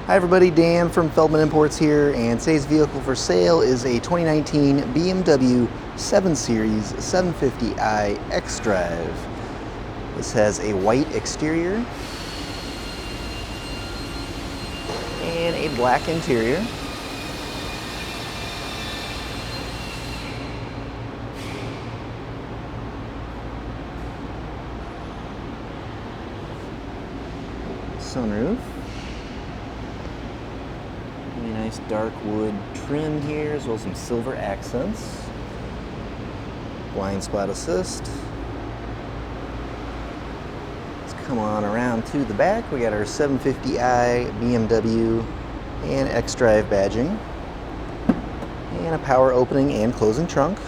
Hi everybody, Dan from Feldmann Imports here, and today's vehicle for sale is a 2019 BMW 7 Series 750i xDrive. This has a white exterior and a black interior. Sunroof. Really nice dark wood trim here, as well as some silver accents. Blind spot assist. Let's come on around to the back. We got our 750i BMW and xDrive badging, and a power opening and closing trunk.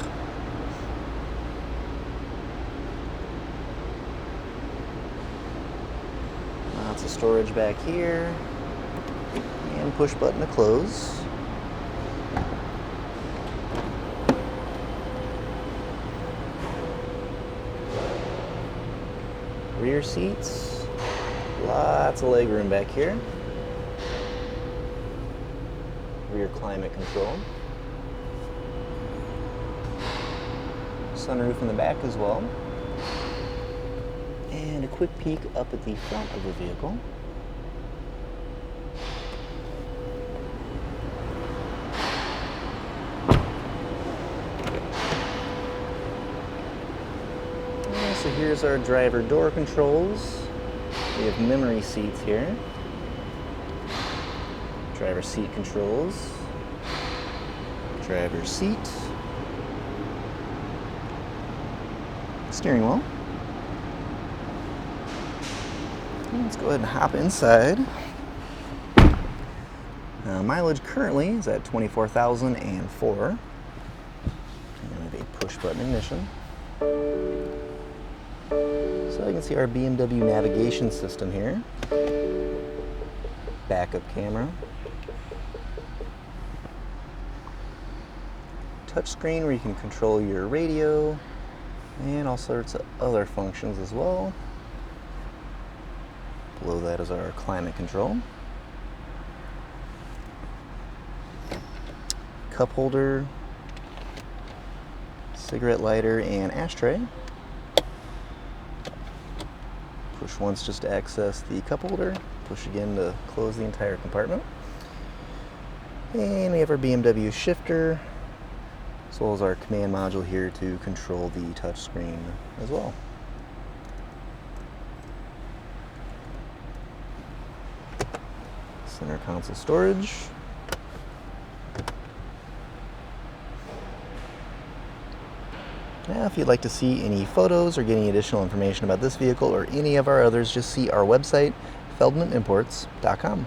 Lots of storage back here, and push button to close. Rear seats, lots of leg room back here. Rear climate control. Sunroof in the back as well. And a quick peek up at the front of the vehicle. So here's our driver door controls. We have memory seats here. Driver seat controls. Driver seat. Steering wheel. Let's go ahead and hop inside. Mileage currently is at 24,004. And we have a push button ignition. So you can see our BMW navigation system here. Backup camera. Touchscreen where you can control your radio and all sorts of other functions as well. Below that is our climate control. Cup holder, cigarette lighter, and ashtray. Push once just to access the cup holder. Push again to close the entire compartment. And we have our BMW shifter, as well as our command module here to control the touchscreen as well. Center console storage. Now, if you'd like to see any photos or get any additional information about this vehicle or any of our others, just see our website, feldmannimports.com.